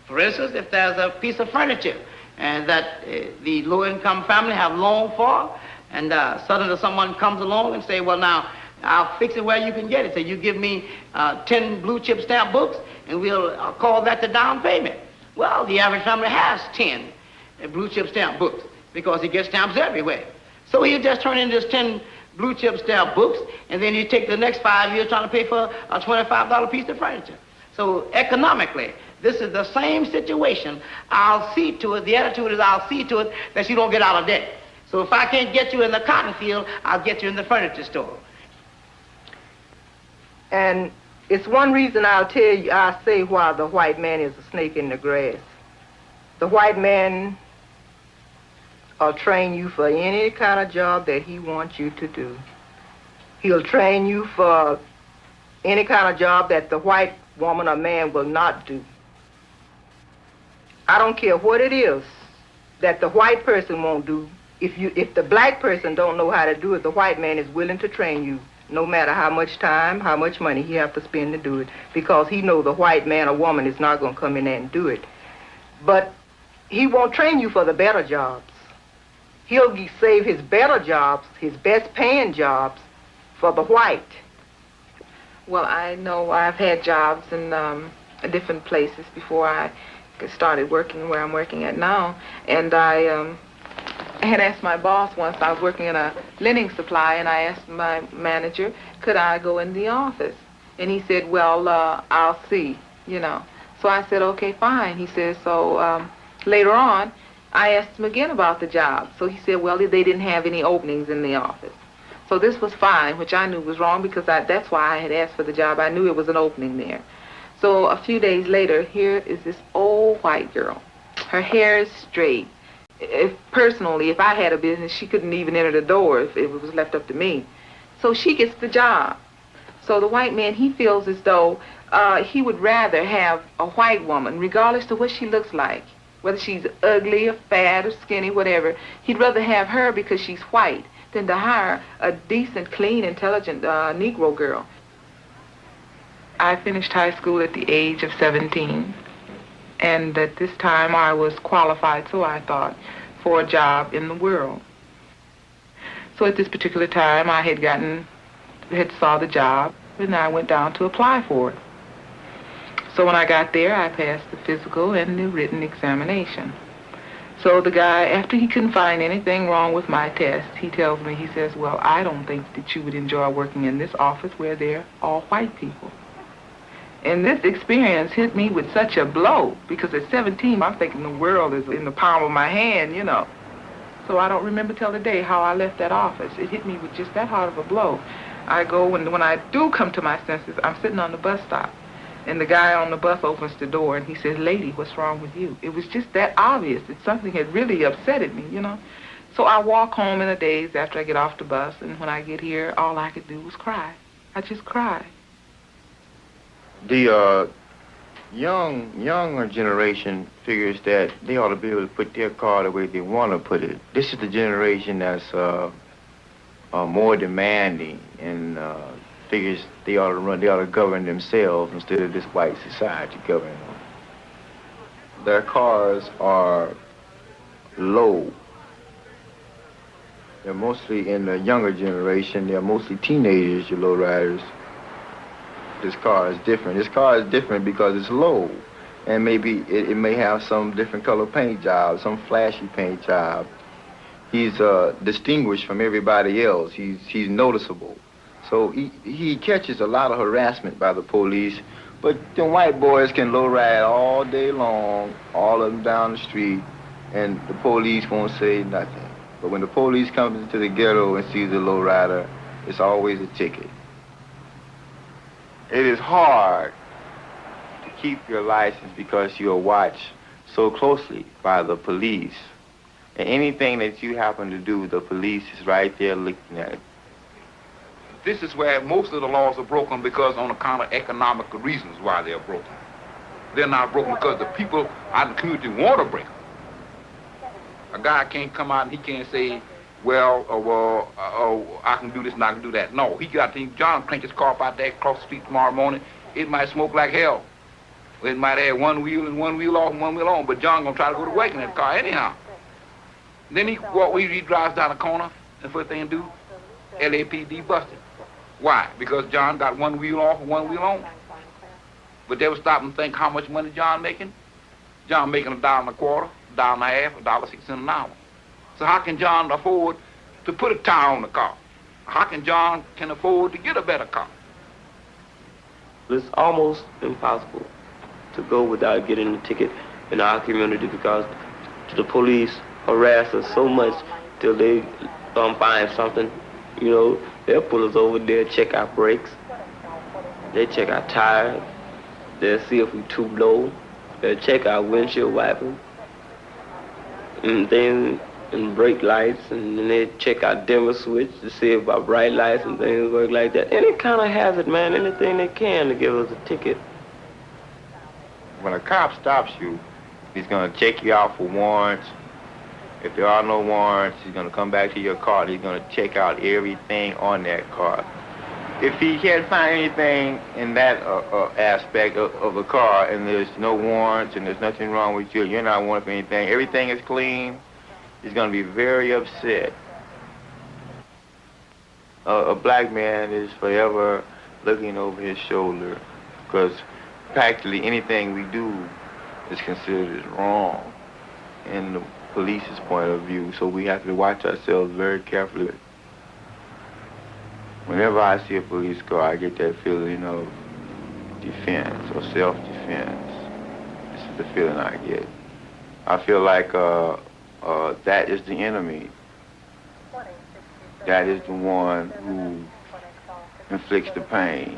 For instance, if there's a piece of furniture and that the low-income family have loaned for, and suddenly someone comes along and say, well, now, I'll fix it where you can get it. So you give me 10 blue chip stamp books, and we'll call that the down payment. Well, the average family has 10 blue chip stamp books because he gets stamps everywhere. So he'll just turn in this 10 blue chip stamp books, and then you take the next 5 years trying to pay for a $25 piece of furniture. So economically, this is the same situation. I'll see to it, the attitude is I'll see to it that you don't get out of debt. So if I can't get you in the cotton field, I'll get you in the furniture store. And it's one reason I'll tell you, I'll say why the white man is a snake in the grass. The white man will train you for any kind of job that he wants you to do. He'll train you for any kind of job that the white woman or man will not do. I don't care what it is that the white person won't do. If the black person don't know how to do it, the white man is willing to train you, no matter how much time, how much money he have to spend to do it, because he know the white man or woman is not going to come in there and do it. But he won't train you for the better jobs. He'll save his better jobs, his best paying jobs, for the white. Well, I know I've had jobs in different places before I started working where I'm working at now, and I had asked my boss once. I was working in a lending supply, and I asked my manager, could I go in the office? And he said, well, I'll see, you know. So I said, okay, fine. He said, so later on, I asked him again about the job. So he said, well, they didn't have any openings in the office. So this was fine, which I knew was wrong because that's why I had asked for the job. I knew it was an opening there. So a few days later, here is this old white girl. Her hair is straight. Personally, if I had a business, she couldn't even enter the door if it was left up to me. So she gets the job. So the white man, he feels as though he would rather have a white woman, regardless of what she looks like, whether she's ugly or fat or skinny, whatever. He'd rather have her because she's white than to hire a decent, clean, intelligent Negro girl. I finished high school at the age of 17. And at this time, I was qualified, so I thought, for a job in the world. So at this particular time, I had saw the job, and I went down to apply for it. So when I got there, I passed the physical and the written examination. So the guy, after he couldn't find anything wrong with my test, he tells me, he says, well, I don't think that you would enjoy working in this office where they're all white people. And this experience hit me with such a blow, because at 17, I'm thinking the world is in the palm of my hand, you know. So I don't remember till today how I left that office. It hit me with just that hard of a blow. I go, and when I do come to my senses, I'm sitting on the bus stop. And the guy on the bus opens the door, and he says, lady, what's wrong with you? It was just that obvious that something had really upsetted me, you know. So I walk home in a daze after I get off the bus, and when I get here, all I could do was cry. I just cried. The younger generation figures that they ought to be able to put their car the way they want to put it. This is the generation that's more demanding and figures they ought to govern themselves instead of this white society governing them. Their cars are low. They're mostly in the younger generation. They're mostly teenagers, your low riders. This car is different. This car is different because it's low. And maybe it may have some different color paint job, some flashy paint job. He's distinguished from everybody else. He's noticeable. So he catches a lot of harassment by the police. But the white boys can low ride all day long, all of them down the street, and the police won't say nothing. But when the police comes into the ghetto and sees a low rider, it's always a ticket. It is hard to keep your license because you're watched so closely by the police. And anything that you happen to do, the police is right there looking at it. This is where most of the laws are broken because on account of economic reasons why they're broken. They're not broken because the people out in the community want to break them. A guy can't come out and he can't say, I can do this and I can do that. No, he got to think, John crank his car up out there across the street tomorrow morning, it might smoke like hell. It might have one wheel and one wheel off and one wheel on, but John gonna try to go to work in that car anyhow. Then he drives down the corner, and first thing he do, LAPD busted. Why? Because John got one wheel off and one wheel on. But they would stop and think how much money John making. John making $1.25, $1.50, $1.06 an hour. So how can John afford to put a tire on the car? How can John afford to get a better car? It's almost impossible to go without getting a ticket in our community because the police harass us so much till they find something. You know, they'll pull us over, they'll check our brakes, they check our tires, they'll see if we're too low, they'll check our windshield wipers, and then brake lights, and then they check our dimmer switch to see if our bright lights and things work like that. Any kind of hazard, man, anything they can to give us a ticket. When a cop stops you, he's going to check you out for warrants. If there are no warrants, he's going to come back to your car. He's going to check out everything on that car. If he can't find anything in that aspect of the car, and there's no warrants and there's nothing wrong with you, you're not wanted for anything, everything is clean, he's going to be very upset. A black man is forever looking over his shoulder because practically anything we do is considered as wrong in the police's point of view, so we have to watch ourselves very carefully. Whenever I see a police car, I get that feeling of defense or self-defense. This is the feeling I get. I feel like that is the enemy. That is the one who inflicts the pain.